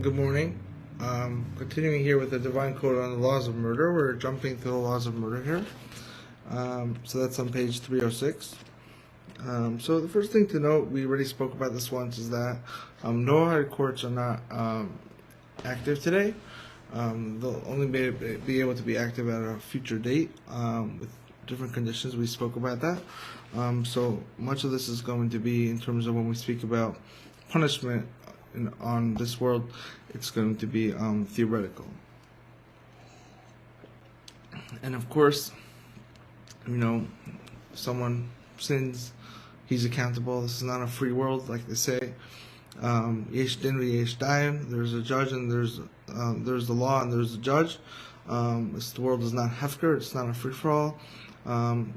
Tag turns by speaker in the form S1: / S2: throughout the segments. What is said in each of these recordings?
S1: Good morning. Continuing here with the Divine Code on the Laws of Murder. We're jumping through the Laws of Murder here. So that's on page 306. So the first thing to note, we already spoke about this once, is that Noachide courts are not active today. They'll only be able to be active at a future date with different conditions. We spoke about that. So much of this is going to be in terms of when we speak about punishment on this world, it's going to be theoretical. And of course, someone sins, he's accountable. This is not a free world, like they say. Yesh din v'yesh dayan. There's a judge and there's the law and there's the judge. The world is not hefker. It's not a free for all.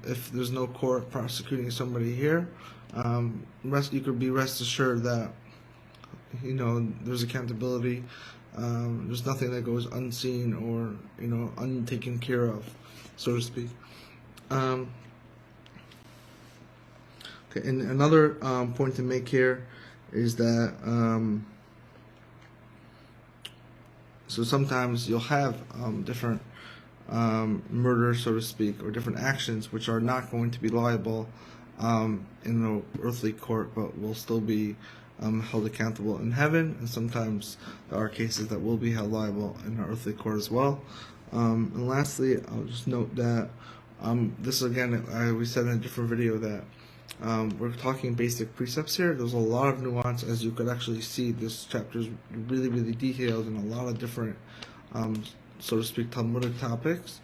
S1: If there's no court prosecuting somebody here, you could be rest assured that there's accountability. There's nothing that goes unseen or untaken care of, so to speak. Okay, and another point to make here is that so sometimes you'll have different murders, so to speak, or different actions which are not going to be liable in the earthly court, but will still be held accountable in heaven, and sometimes there are cases that will be held liable in the earthly court as well. And lastly, I'll just note that this again, we said in a different video that we're talking basic precepts here. There's a lot of nuance, as you could actually see. This chapter is really, really detailed in a lot of different, so to speak, Talmudic topics,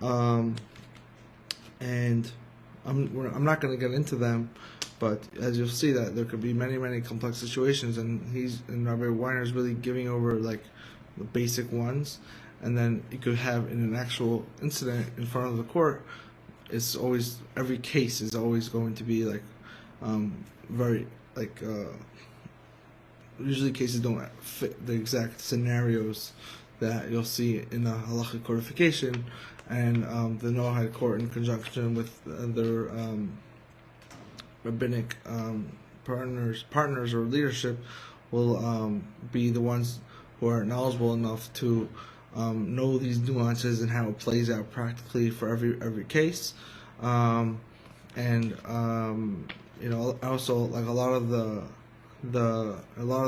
S1: and I'm not going to get into them. But as you'll see, that there could be many, many complex situations, and Rabbi Weiner is really giving over like the basic ones, and then you could have in an actual incident in front of the court. It's always, every case is always going to be like very like usually cases don't fit the exact scenarios that you'll see in the halachic codification, and the Noachide court in conjunction with their rabbinic partners or leadership will be the ones who are knowledgeable enough to know these nuances and how it plays out practically for every case, and also like a lot of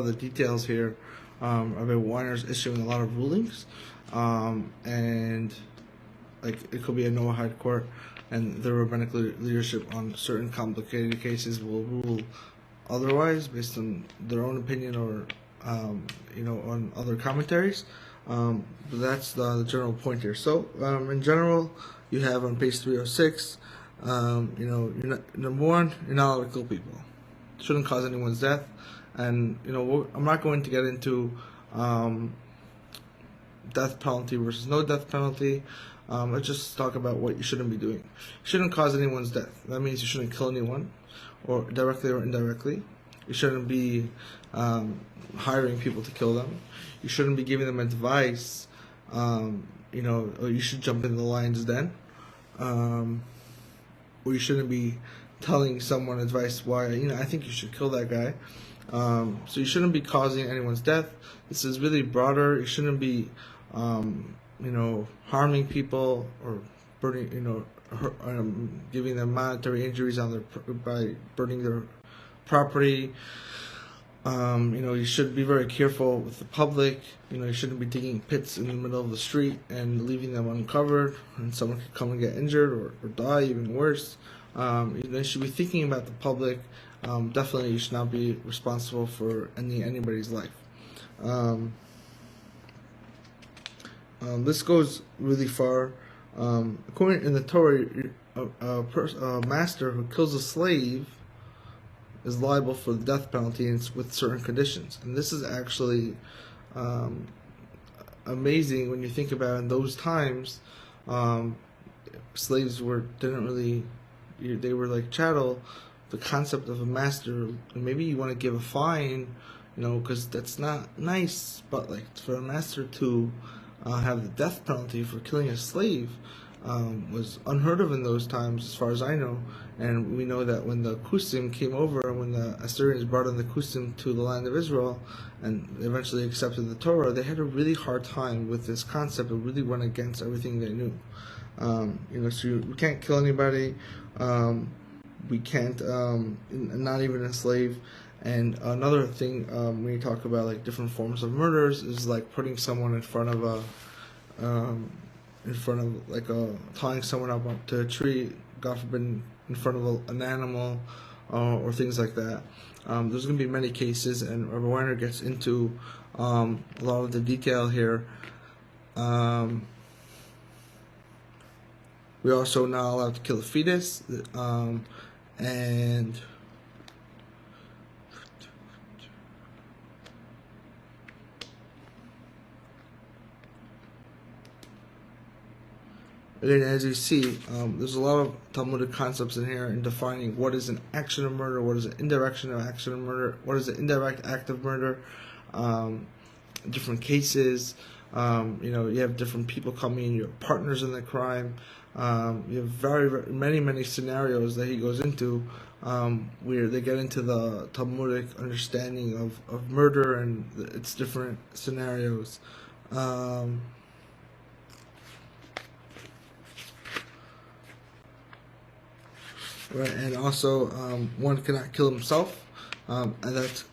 S1: the details here. Rabbi Weiner's issuing a lot of rulings, and like it could be a Noachide court, and the rabbinic leadership on certain complicated cases will rule otherwise based on their own opinion or on other commentaries. But that's the general point here. So in general, you have on page 306, you're not, number one, you're not allowed to kill people. Shouldn't cause anyone's death. And I'm not going to get into death penalty versus no death penalty. Let's just talk about what you shouldn't be doing. You shouldn't cause anyone's death. That means you shouldn't kill anyone, or directly or indirectly. You shouldn't be hiring people to kill them. You shouldn't be giving them advice. Or you should jump into the lion's den. Or you shouldn't be telling someone advice why I think you should kill that guy. So you shouldn't be causing anyone's death. This is really broader. You shouldn't be harming people or burning, giving them monetary injuries by burning their property. You should be very careful with the public. You shouldn't be digging pits in the middle of the street and leaving them uncovered, and someone could come and get injured or die, even worse. You should be thinking about the public. Definitely, you should not be responsible for anybody's life. This goes really far. According in the Torah, a master who kills a slave is liable for the death penalty with certain conditions. And this is actually amazing when you think about it. In those times, slaves they were like chattel. The concept of a master, maybe you want to give a fine, because that's not nice, but like for a master to have the death penalty for killing a slave, was unheard of in those times, as far as I know. And we know that when the Kusim came over, when the Assyrians brought in the Kusim to the land of Israel, and eventually accepted the Torah, they had a really hard time with this concept. It really went against everything they knew. So we can't kill anybody. We can't, not even enslave. And another thing, when you talk about like different forms of murders, is like putting someone in front of tying someone up to a tree, God forbid, in front of an animal, or things like that. There's going to be many cases, and Rabbi Weiner gets into a lot of the detail here. We're also not allowed to kill a fetus, and again, as you see, there's a lot of Talmudic concepts in here in defining what is an action of murder, what is an indirect action of murder, what is an indirect act of murder, different cases. You have different people coming in, your partners in the crime. You have very many scenarios that he goes into, where they get into the Talmudic understanding of murder and its different scenarios. Right, and also one cannot kill himself, and that's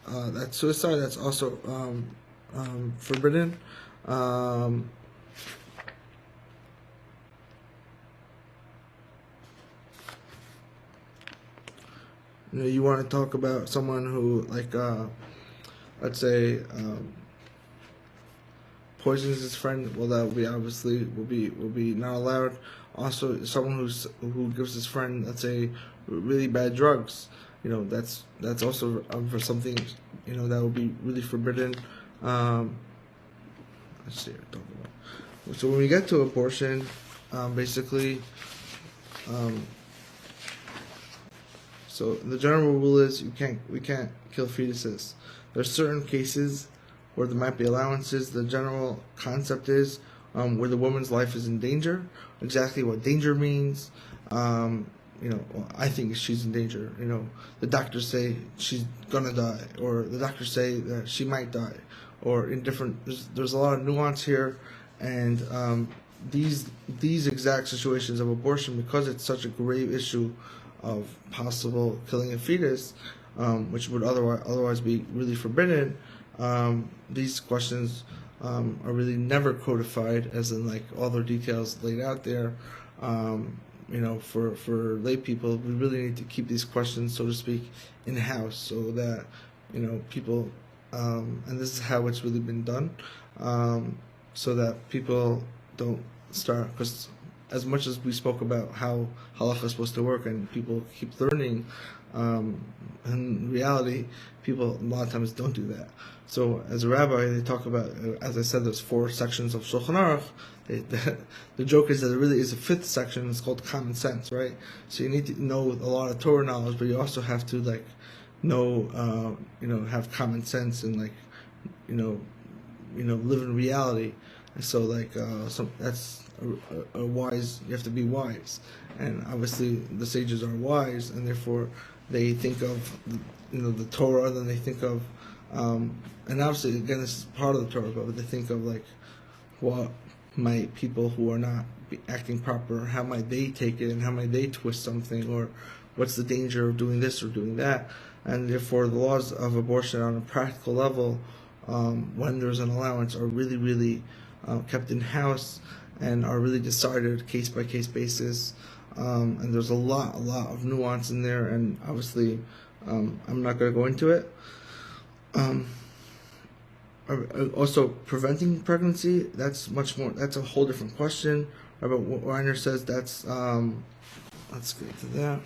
S1: suicide. That's also forbidden. You want to talk about someone who, like, let's say, poisons his friend. Well, that will be obviously will be not allowed. Also, someone who gives his friend, let's say, really bad drugs. That's also for something, that would be really forbidden. Let's see. So when we get to abortion, basically, so the general rule is we can't kill fetuses. There's certain cases where there might be allowances. The general concept is where the woman's life is in danger. Exactly what danger means, I think she's in danger. The doctors say she's gonna die, or the doctors say that she might die, or in different. There's a lot of nuance here, and these exact situations of abortion, because it's such a grave issue of possible killing a fetus, which would otherwise be really forbidden. These questions are really never codified, as in like all their details laid out there. For lay people, we really need to keep these questions, so to speak, in house, so that people, and this is how it's really been done, so that people don't start, because as much as we spoke about how halacha is supposed to work, and people keep learning, in reality, people a lot of times don't do that. So as a rabbi, they talk about, as I said, there's 4 sections of Shulchan Aruch. The joke is that there really is a 5th section. It's called common sense, right? So you need to know a lot of Torah knowledge, but you also have to know, have common sense and live in reality. And so that's a wise. You have to be wise, and obviously the sages are wise, and therefore they think of the Torah, then they think of and obviously again this is part of the Torah, but they think of what might people who are not acting proper, how might they take it, and how might they twist something, or what's the danger of doing this or doing that. And therefore the laws of abortion on a practical level, when there's an allowance, are really kept in house and are really decided case by case basis. And there's a lot of nuance in there, and obviously I'm not going to go into it. Also, preventing pregnancy, that's a whole different question. Rabbi Weiner says that's, let's get to that.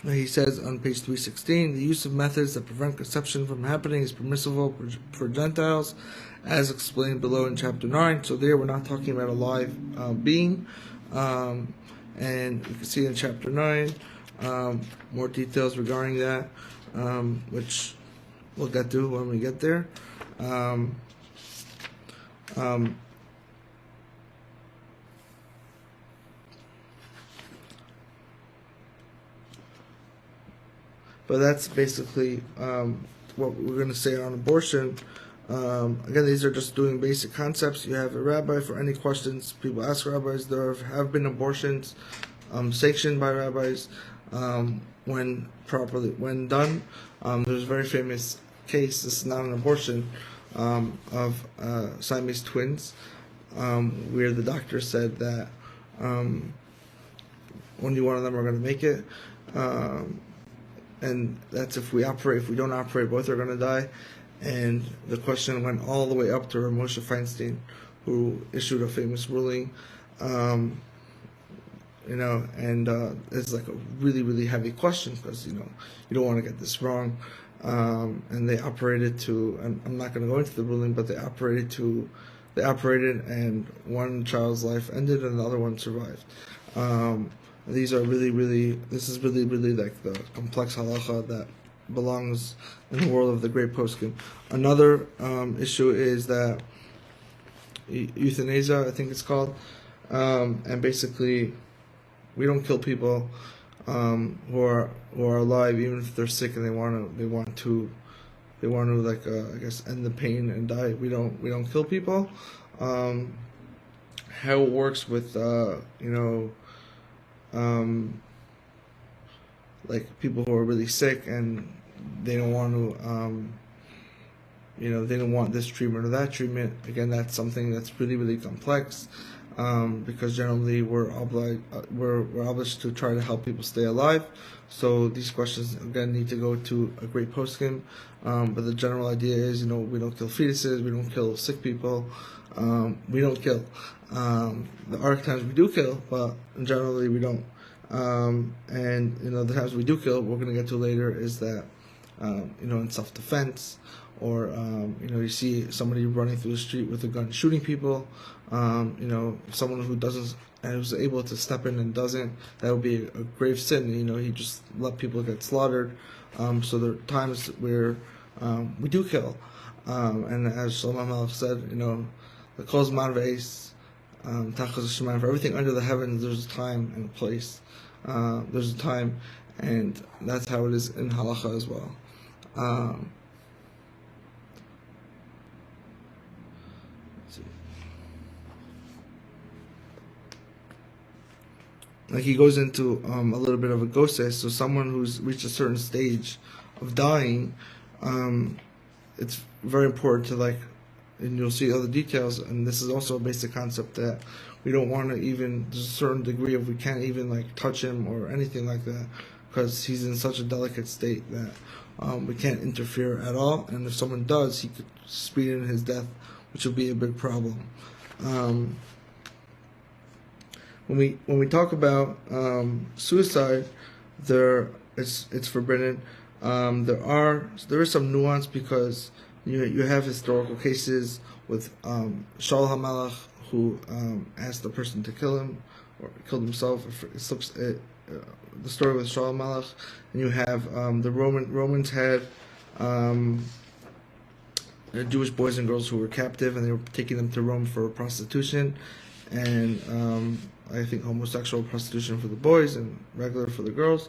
S1: He says on page 316, the use of methods that prevent conception from happening is permissible for Gentiles, as explained below in chapter 9. So there we're not talking about a live being. And you can see in chapter 9, more details regarding that, which we'll get to when we get there. But that's basically what we're going to say on abortion. Again, these are just doing basic concepts. You have a rabbi for any questions. People ask rabbis. There have been abortions sanctioned by rabbis when done. There's a very famous case. This is not an abortion of Siamese twins, where the doctor said that only one of them are going to make it. And that's if we operate. If we don't operate, both are going to die. And the question went all the way up to Moshe Feinstein, who issued a famous ruling, and it's like a really, really heavy question because, you don't want to get this wrong. And they operated to, and I'm not going to go into the ruling, but they operated and one child's life ended and the other one survived. These are this is really like the complex halacha that belongs in the world of the great poskim. Another issue is that euthanasia, I think it's called, and basically we don't kill people who are alive even if they're sick and they want to like I guess end the pain and die. We don't kill people. How it works with like people who are really sick and they don't want to, they don't want this treatment or that treatment. Again, that's something that's really, really complex, because generally we're obliged to try to help people stay alive. So these questions again need to go to a great poskim. But the general idea is, we don't kill fetuses, we don't kill sick people, we don't kill. There are times we do kill, but generally we don't. And the times we do kill, we're going to get to later, is that in self-defense, or you see somebody running through the street with a gun shooting people. Someone who's able to step in and doesn't, that would be a grave sin. He just let people get slaughtered. So there are times where we do kill, and as Shlomo Melech said, the kol zman v'eis tachas hashemayim, for everything under the heavens there's a time and a place. There's a time, and that's how it is in halacha as well. Like he goes into a little bit of a goses, so someone who's reached a certain stage of dying, it's very important to and you'll see other details, and this is also a basic concept that we don't want to even, there's a certain degree of, we can't even touch him or anything like that, because he's in such a delicate state that we can't interfere at all, and if someone does, he could speed in his death, which will be a big problem. When we talk about suicide, it's forbidden. There is some nuance, because you have historical cases with Shaul HaMelech, who asked the person to kill him or killed himself. The story with Shaul HaMelech, and you have the Romans had Jewish boys and girls who were captive, and they were taking them to Rome for prostitution, and I think homosexual prostitution for the boys and regular for the girls,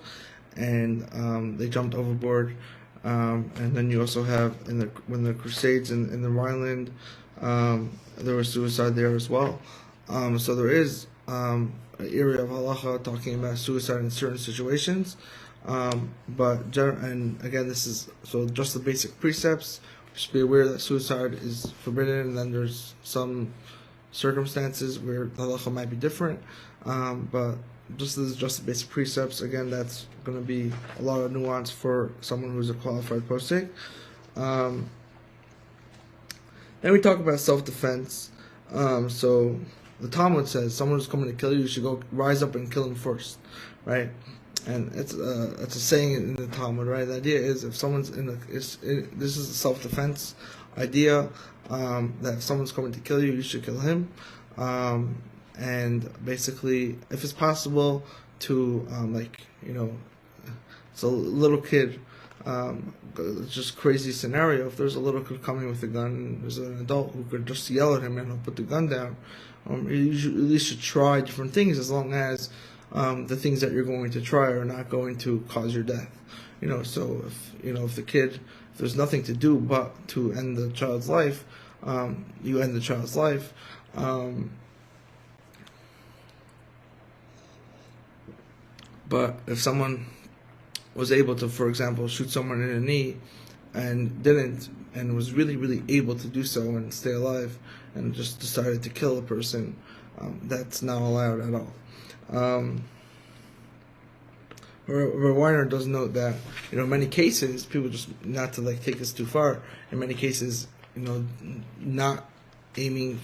S1: and they jumped overboard. And then you also have when the Crusades in the Rhineland, there was suicide there as well. So there is an area of halacha talking about suicide in certain situations. And again, this is just the basic precepts. Just be aware that suicide is forbidden, and then there's some circumstances where the halacha might be different. But this is just the basic precepts. Again, that's going to be a lot of nuance for someone who's a qualified posek. Then we talk about self-defense. So the Talmud says someone who's coming to kill you, you should go rise up and kill him first, right? And it's a saying in the Talmud, right? The idea is if someone's this is a self-defense idea, that if someone's coming to kill you, you should kill him. And basically, if it's possible to it's a little kid. It's just crazy scenario. If there's a little kid coming with a gun, and there's an adult who could just yell at him and he'll put the gun down. You at least should try different things, as long as the things that you're going to try are not going to cause your death. So if the kid, if there's nothing to do but to end the child's life, you end the child's life. But if someone was able to, for example, shoot someone in the knee and didn't, and was really, really able to do so and stay alive, and just decided to kill a person, that's not allowed at all. Weiner does note that, in many cases, people, just not to take this too far, in many cases, not aiming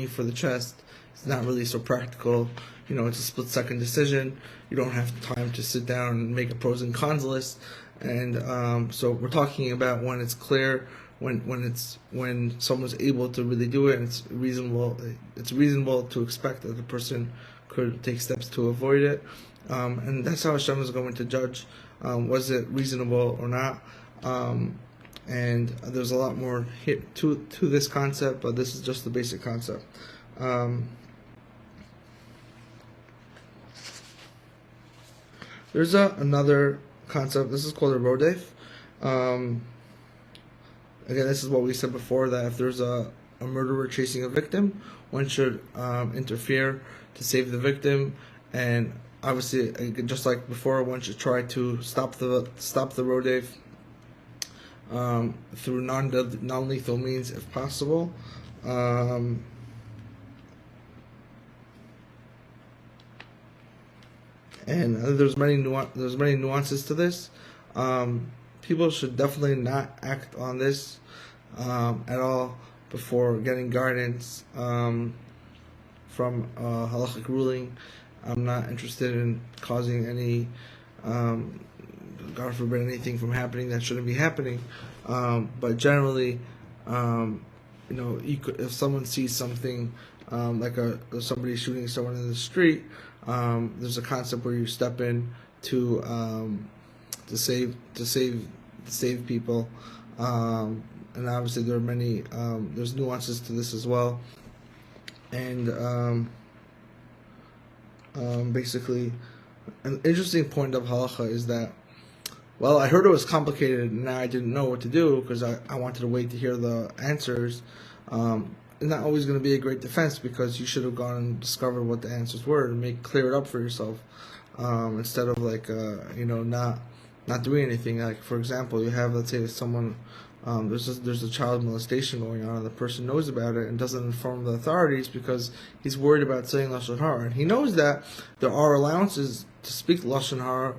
S1: for the chest, it's not really so practical. It's a split-second decision. You don't have time to sit down and make a pros and cons list. And so we're talking about when it's clear, when someone's able to really do it, and it's reasonable to expect that the person could take steps to avoid it. And that's how Hashem is going to judge, was it reasonable or not. And there's a lot more to this concept, but this is just the basic concept. There's another concept. This is called a rodef. Again, this is what we said before, that if there's a murderer chasing a victim, one should interfere to save the victim, and obviously, just like before, one should try to stop the rodef through non-lethal means if possible. And there's many nuances to this. People should definitely not act on this at all before getting guidance from halachic ruling. I'm not interested in causing any, God forbid, anything from happening that shouldn't be happening. But generally, if someone sees something like somebody shooting someone in the street, there's a concept where you step in to save people, and obviously there are many there's nuances to this as well, and basically an interesting point of halacha is that, well, I heard it was complicated and now I didn't know what to do because I wanted to wait to hear the answers. It's not always going to be a great defense, because you should have gone and discovered what the answers were and clear it up for yourself, instead of not doing anything. Like, for example, you have, let's say, someone, there's a child molestation going on, and the person knows about it and doesn't inform the authorities because he's worried about saying lashon hara, and he knows that there are allowances to speak lashon hara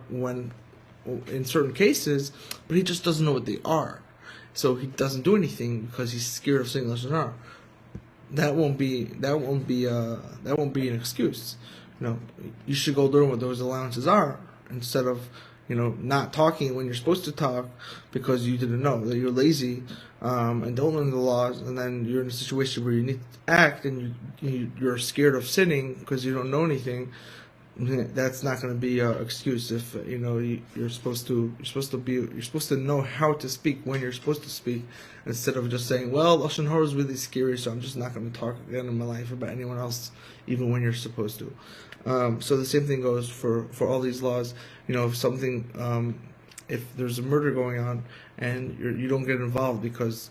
S1: in certain cases, but he just doesn't know what they are, so he doesn't do anything because he's scared of saying lashon hara. That won't be an excuse. You should go learn what those allowances are, instead of not talking when you're supposed to talk because you didn't know, that you're lazy and don't learn the laws, and then you're in a situation where you need to act and you're scared of sinning because you don't know anything. That's not going to be an excuse. If you're supposed to know how to speak when you're supposed to speak, instead of just saying, well, lashon hara is really scary, so I'm just not going to talk again in my life about anyone else, even when you're supposed to. So the same thing goes for all these laws. If something, if there's a murder going on and you don't get involved because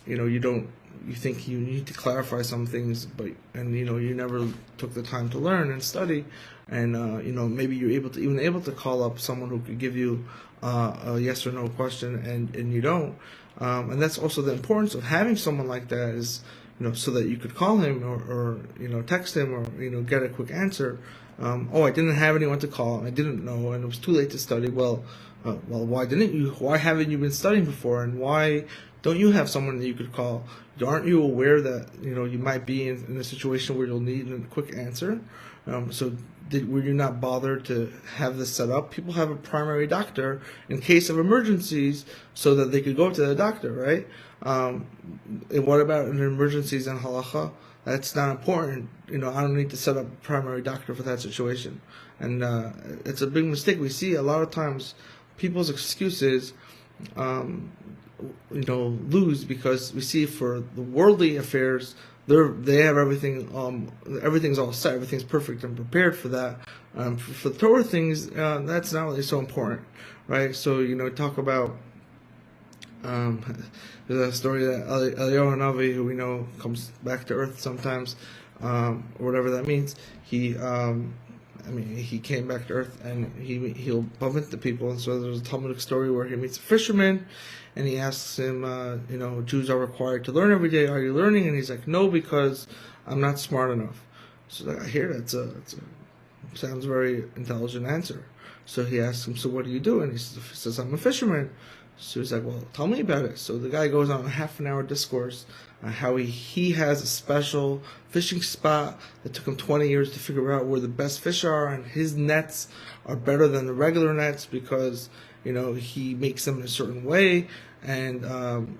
S1: you think you need to clarify some things, and you never took the time to learn and study, and maybe you're able to call up someone who could give you a yes or no question, and you don't, and that's also the importance of having someone like that, is so that you could call him or text him, or get a quick answer. I didn't have anyone to call, I didn't know, and it was too late to study. Well, why didn't you? Why haven't you been studying before? And why don't you have someone that you could call? Aren't you aware that you might be in a situation where you'll need a quick answer? So were you not bothered to have this set up? People have a primary doctor in case of emergencies so that they could go to the doctor, right? And what about in emergencies and halacha? That's not important. I don't need to set up a primary doctor for that situation. And it's a big mistake. We see a lot of times people's excuses, lose because we see for the worldly affairs, they have everything. Everything's all set. Everything's perfect and prepared for that. For the Torah things, that's not really so important, right? So talk about there's a story that Eliyahu Hanavi, who we know comes back to earth sometimes, or whatever that means. He came back to earth and he'll bump into people. And so there's a Talmudic story where he meets a fisherman, and he asks him, Jews are required to learn every day. Are you learning? And he's like, no, because I'm not smart enough. So I hear that. Sounds very intelligent answer. So he asks him, so what do you do? And he says, I'm a fisherman. So he's like, well, tell me about it. So the guy goes on a half-an-hour discourse on how he has a special fishing spot that took him 20 years to figure out where the best fish are, and his nets are better than the regular nets because he makes them in a certain way, and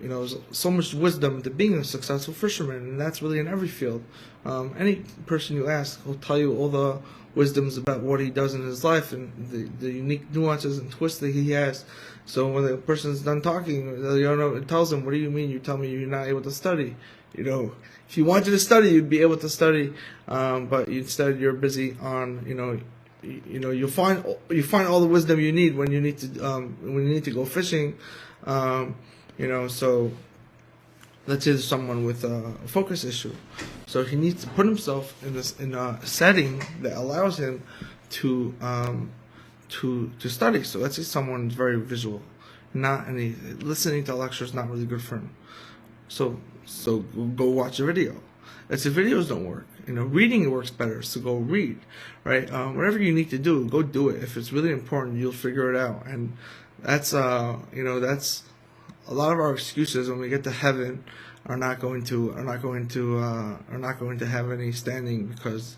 S1: there's so much wisdom to being a successful fisherman, and that's really in every field. Any person you ask will tell you all the wisdoms about what he does in his life and the unique nuances and twists that he has. So when the person's done talking, it tells him, what do you mean you tell me you're not able to study? If you wanted to study, you'd be able to study, but instead you're busy on, you'll find all the wisdom you need when you need to go fishing, so let's say there's someone with a focus issue, so he needs to put himself in a setting that allows him to study. So let's say someone's very visual, listening to a lecture is not really good for him. So go watch a video. Let's say videos don't work. Reading works better, so go read, right? Whatever you need to do, go do it. If it's really important, you'll figure it out. And that's that's a lot of our excuses when we get to heaven are not going to have any standing, because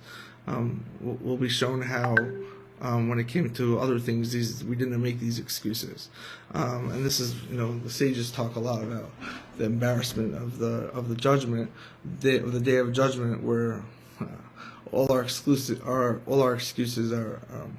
S1: we'll be shown how when it came to other things, we didn't make these excuses. And this is, the sages talk a lot about the embarrassment of the judgment, the day of judgment, where all our excuses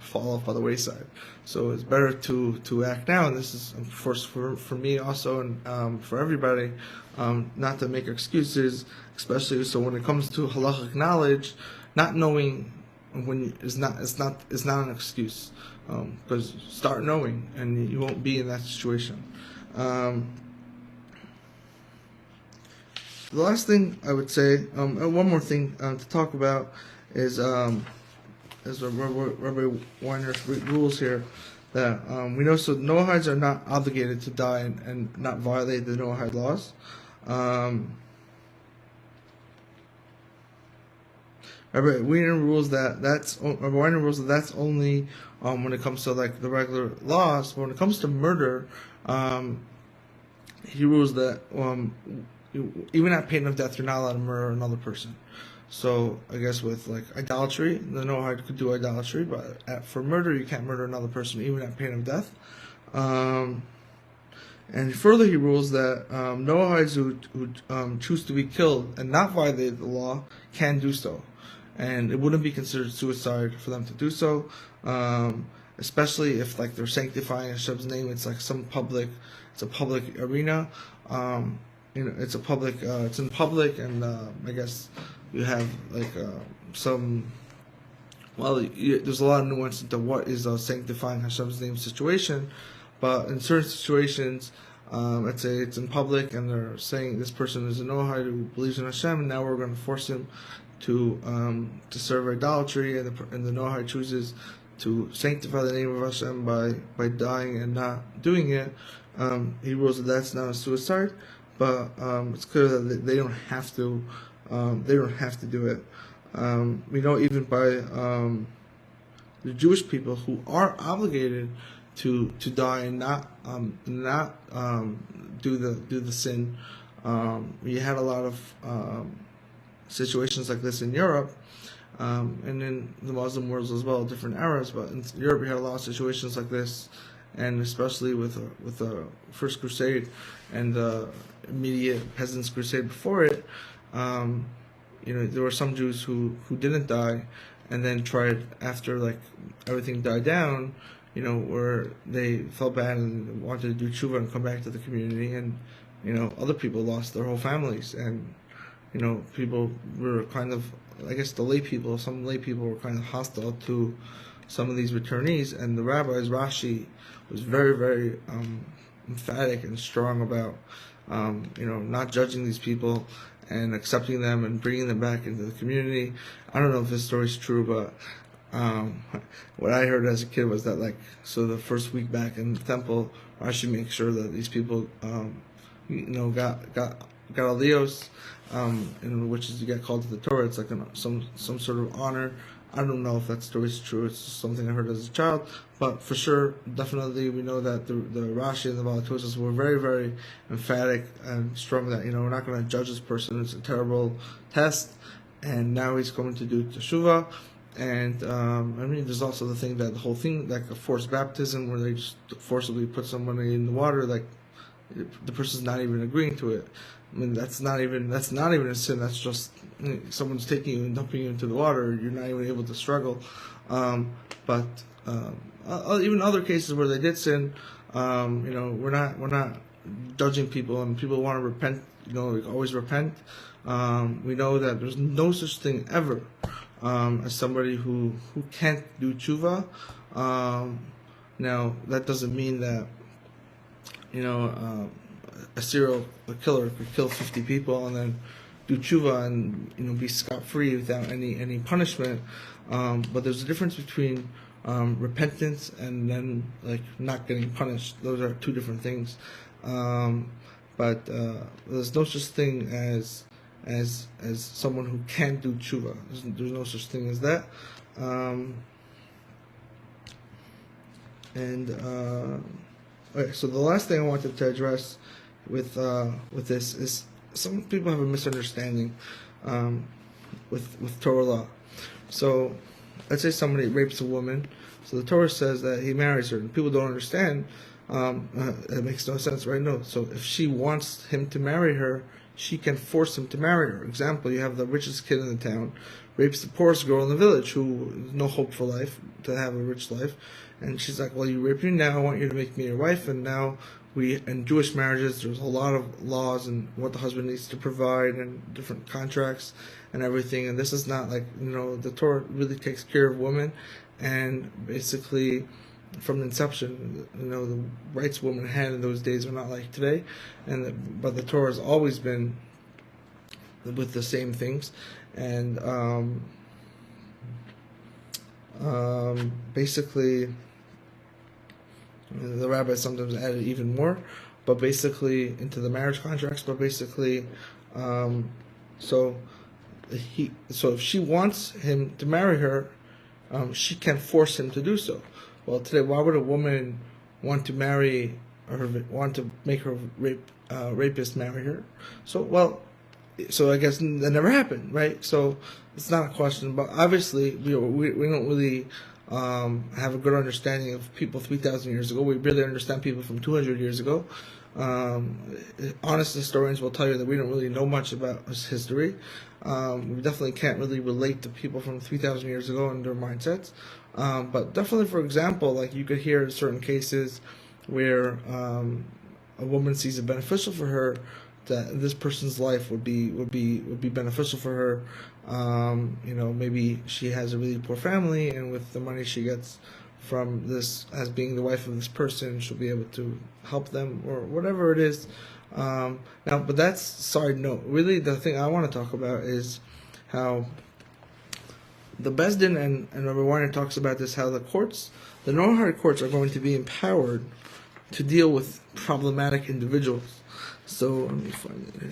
S1: fall off by the wayside. So it's better to act now, and this is, of course, for me also, and for everybody, not to make excuses, especially so when it comes to halachic knowledge. Not knowing is not an excuse, because start knowing and you won't be in that situation. The last thing I would say, one more thing to talk about is Rabbi Weiner's rules here, that we know. So Noachides are not obligated to die and not violate the Noachide laws. Rabbi Weiner rules that's only when it comes to like the regular laws. But when it comes to murder, he rules that even at pain of death, you're not allowed to murder another person. So I guess with like idolatry, the Noachide could do idolatry, but for murder, you can't murder another person even at pain of death. And further, he rules that Noachides who choose to be killed and not violate the law can do so, and it wouldn't be considered suicide for them to do so, especially if like they're sanctifying Hashem's name. It's like it's a public arena. It's in public, and I guess you have like there's a lot of nuance into what is a sanctifying Hashem's name situation, but in certain situations, let's say it's in public and they're saying this person is a Noachide who believes in Hashem, and now we're going to force him to serve idolatry, and the Noachide chooses to sanctify the name of Hashem by dying and not doing it. He rules that that's not a suicide, but it's clear that they don't have to. They don't have to do it. We know even by the Jewish people who are obligated to die and not do the sin. We had a lot of situations like this in Europe, and in the Muslim world as well, different eras. But in Europe, you had a lot of situations like this, and especially with the First Crusade and the immediate Peasants' Crusade before it. There were some Jews who didn't die, and then tried after like everything died down, where they felt bad and wanted to do tshuva and come back to the community, and other people lost their whole families, and people were kind of, I guess, some lay people were kind of hostile to some of these returnees, and the rabbis, Rashi, was very, very emphatic and strong about not judging these people and accepting them and bringing them back into the community. I don't know if this story's true, but what I heard as a kid was that, so the first week back in the temple, Rashi makes sure that these people got aliyos, in which is you get called to the Torah. It's like some sort of honor. I don't know if that story is true. It's just something I heard as a child, but for sure, definitely, we know that the Rashi and the Balatosas were very, very emphatic and strong that we're not going to judge this person. It's a terrible test, and now he's going to do teshuvah. And there's also the thing that the whole thing, like a forced baptism, where they just forcibly put somebody in the water, like the person's not even agreeing to it. That's not even a sin. That's just someone's taking you and dumping you into the water. You're not even able to struggle. But even other cases where they did sin, we're not judging people, and people want to repent. Always repent. We know that there's no such thing ever as somebody who can't do tshuva. Now that doesn't mean that a serial killer could kill 50 people and then do tshuva and be scot-free without any punishment. But there's a difference between repentance and then not getting punished. Those are two different things. But there's no such thing as someone who can't do tshuva. There's no such thing as that. Okay, so the last thing I wanted to address with this is some people have a misunderstanding with Torah law. So let's say somebody rapes a woman. So the Torah says that he marries her, and people don't understand. It makes no sense, right? No. So if she wants him to marry her, she can force him to marry her. Example: you have the richest kid in the town, rapes the poorest girl in the village who has no hope for life, to have a rich life. And she's like, well, you raped me, now I want you to make me your wife. And now in Jewish marriages, there's a lot of laws and what the husband needs to provide and different contracts and everything. And this is not the Torah really takes care of women. And basically, from the inception, the rights women had in those days are not like today. But the Torah has always been with the same things. And basically, the rabbis sometimes added even more, but basically into the marriage contracts. But basically, so if she wants him to marry her, she can force him to do so. Well, today, why would a woman want to make her rapist marry her? So I guess that never happened, right? So it's not a question, but obviously we don't really have a good understanding of people 3,000 years ago. We barely understand people from 200 years ago. Honest historians will tell you that we don't really know much about history. We definitely can't really relate to people from 3,000 years ago and their mindsets. But definitely, for example, you could hear certain cases where a woman sees it beneficial for her that this person's life would be beneficial for her. Maybe she has a really poor family, and with the money she gets from this as being the wife of this person, she'll be able to help them or whatever it is. But that's side note. Really, the thing I want to talk about is how the Beis Din and Rabbi Weiner talks about this, how the Noachide courts are going to be empowered to deal with problematic individuals. So let me find it here.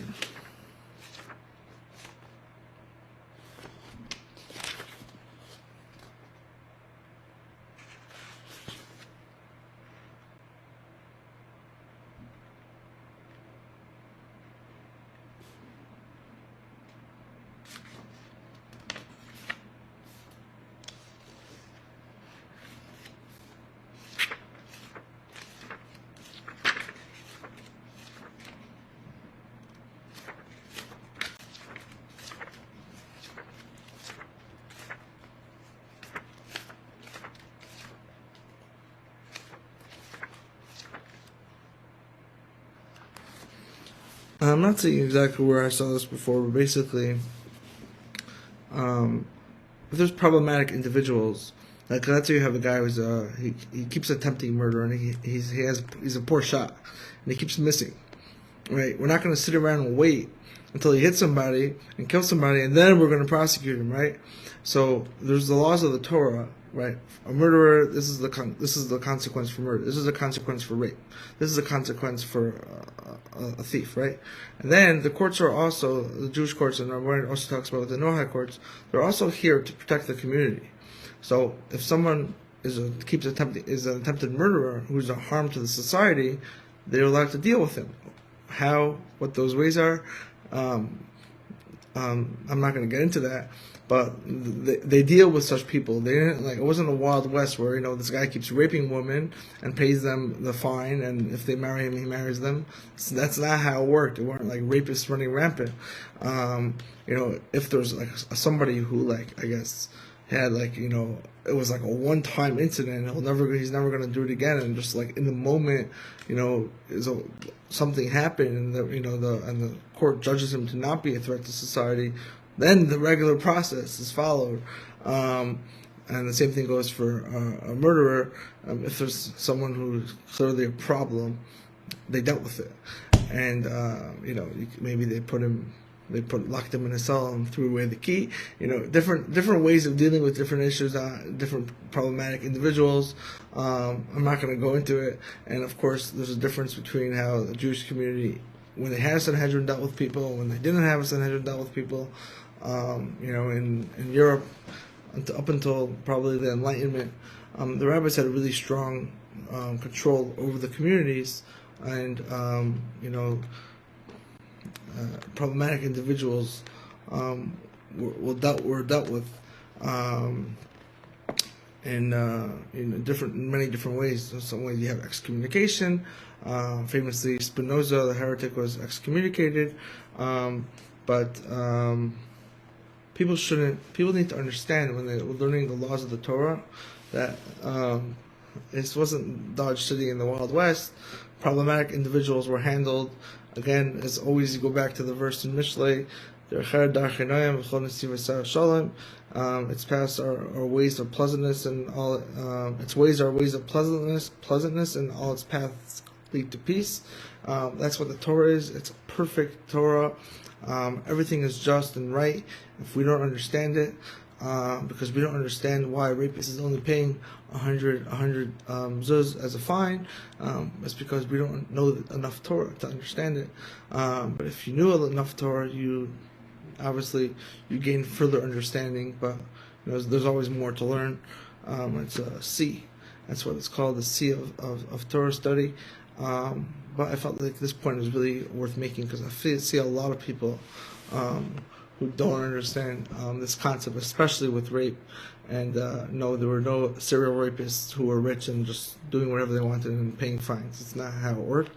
S1: I'm not saying exactly where I saw this before, but basically, if there's problematic individuals, like let's say you have a guy who's he keeps attempting murder and he's a poor shot and he keeps missing, right? We're not going to sit around and wait until he hits somebody and kills somebody and then we're going to prosecute him, right? So there's the laws of the Torah, right? A murderer, this is the consequence for murder. This is the consequence for rape. This is the consequence for a thief, right? And then the courts are also, the Jewish courts, and Ramon also talks about the Noachide courts, they're also here to protect the community. So if someone is an attempted murderer who's a harm to the society, they're allowed to deal with him. What those ways are, I'm not going to get into that, but they deal with such people. They didn't, like, it wasn't a Wild West where, this guy keeps raping women and pays them the fine, and if they marry him, he marries them. So that's not how it worked. It weren't like rapists running rampant. If there's like somebody who, like, I guess had, like, it was like a one-time incident, he's never going to do it again, and just like in the moment, something happened, and the court judges him to not be a threat to society, then the regular process is followed. And the same thing goes for a murderer. If there's someone who's clearly a problem, they dealt with it, and maybe locked him in a cell and threw away the key. Different ways of dealing with different issues, different problematic individuals. I'm not going to go into it. And of course, there's a difference between how the Jewish community, when they had a Sanhedrin, dealt with people, and when they didn't have a Sanhedrin, dealt with people. In Europe, up until probably the Enlightenment, the rabbis had a really strong control over the communities, and problematic individuals were dealt with in many different ways. In some ways, you have excommunication. Famously, Spinoza, the heretic, was excommunicated. But people need to understand when they're learning the laws of the Torah that this wasn't Dodge City in the Wild West. Problematic individuals were handled. Again, as always, you go back to the verse in Mishlei, its paths are ways of pleasantness, and all its ways are ways of pleasantness, and all its paths lead to peace. That's what the Torah is. It's a perfect Torah. Everything is just and right. If we don't understand it, because we don't understand why a rapist is only paying 100 zuz as a fine, it's because we don't know enough Torah to understand it. But if you knew enough Torah, you gain further understanding. But there's always more to learn. It's a C. That's what it's called, the C of Torah study. But I felt like this point was really worth making because I see a lot of people who don't understand this concept, especially with rape. And no, there were no serial rapists who were rich and just doing whatever they wanted and paying fines. It's not how it worked.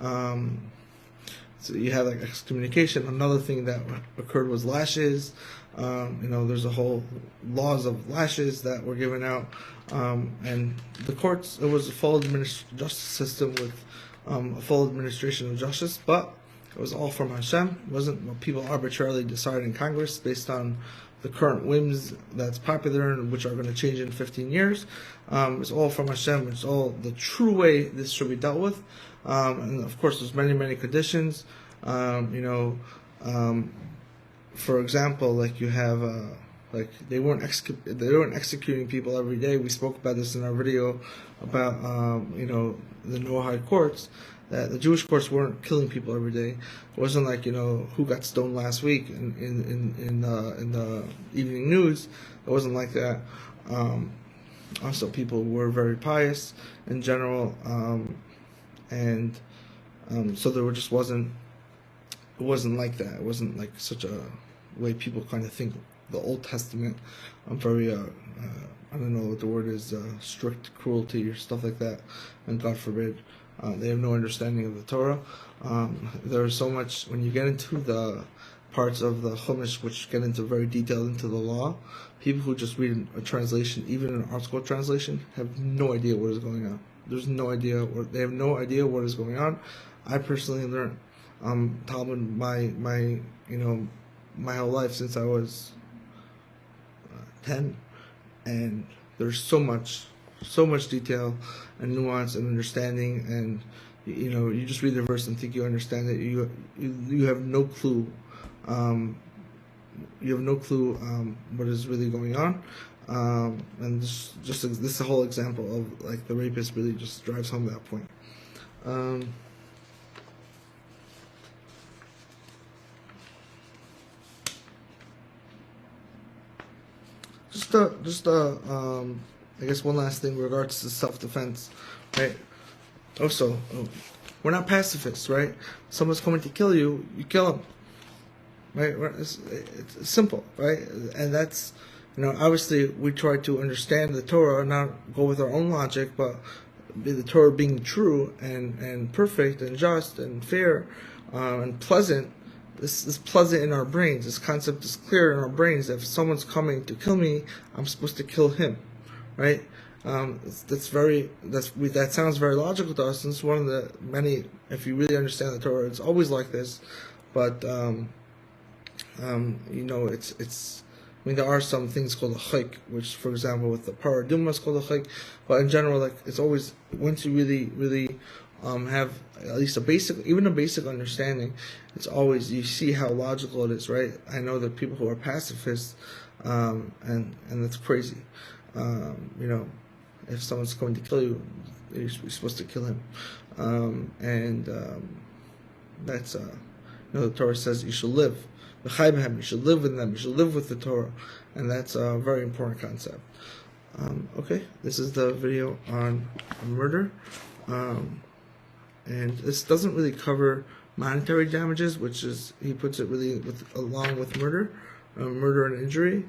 S1: So you have like excommunication. Another thing that occurred was lashes. There's a whole laws of lashes that were given out. And the courts, it was a full justice system with a full administration of justice, but it was all from Hashem. It wasn't what people arbitrarily decided in Congress based on the current whims that's popular and which are going to change in 15 years. It's all from Hashem. It's all the true way this should be dealt with. And of course, there's many conditions. For example, like you have they weren't executing people every day. We spoke about this in our video about the Noachide courts, that the Jewish courts weren't killing people every day. It wasn't like who got stoned last week in the evening news. It wasn't like that. Also, people were very pious in general, so there just wasn't. It wasn't like that. It wasn't like such a way people kind of think. The Old Testament, very, I don't know what the word is, strict cruelty or stuff like that, and God forbid, they have no understanding of the Torah. There's so much, when you get into the parts of the Chumash which get into very detailed into the law, people who just read a translation, even an article translation, have no idea what is going on. They have no idea what is going on. I personally learned Talmud my my whole life since I was 10, and there's so much detail and nuance and understanding, and you just read the verse and think you understand it. You have no clue. You have no clue what is really going on, and this is a whole example of like the rapist really just drives home that point. I guess one last thing in regards to self-defense, right? Also, we're not pacifists, right? Someone's coming to kill you, you kill them, right? It's simple, right? And that's, obviously we try to understand the Torah and not go with our own logic, but the Torah being true and perfect and just and fair and pleasant. This is pleasant in our brains. This concept is clear in our brains. If someone's coming to kill me, I'm supposed to kill him, right? That sounds very logical to us. And it's one of the many. If you really understand the Torah, it's always like this. But it's. I mean, there are some things called a chayk, which, for example, with the paraduma is called a chayk. But in general, like it's always once you really have at least a basic understanding, it's always, you see how logical it is, right? I know that people who are pacifists, and that's crazy. If someone's going to kill you, you're supposed to kill him, that's the Torah says you should live. You should live with them. You should live with the Torah, and that's a very important concept. Okay, this is the video on murder. And this doesn't really cover monetary damages, which is, he puts it really along with murder and injury.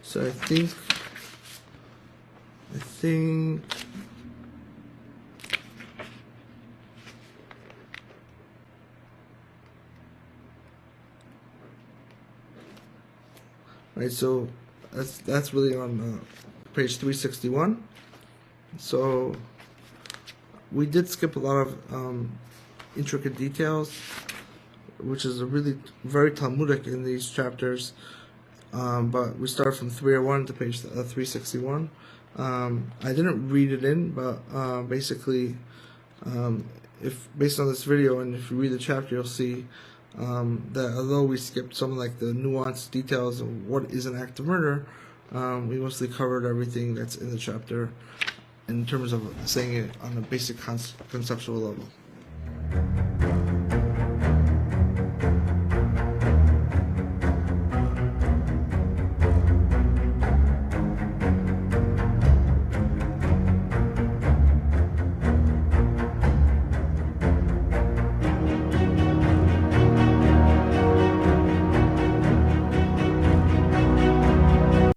S1: So I think right. So that's really on page 361. So we did skip a lot of intricate details, which is a really very Talmudic in these chapters. But we start from 301 to page 361. I didn't read it in, but basically, if based on this video and if you read the chapter, you'll see that although we skipped some like the nuanced details of what is an act of murder, we mostly covered everything that's in the chapter in terms of saying it on a basic conceptual level.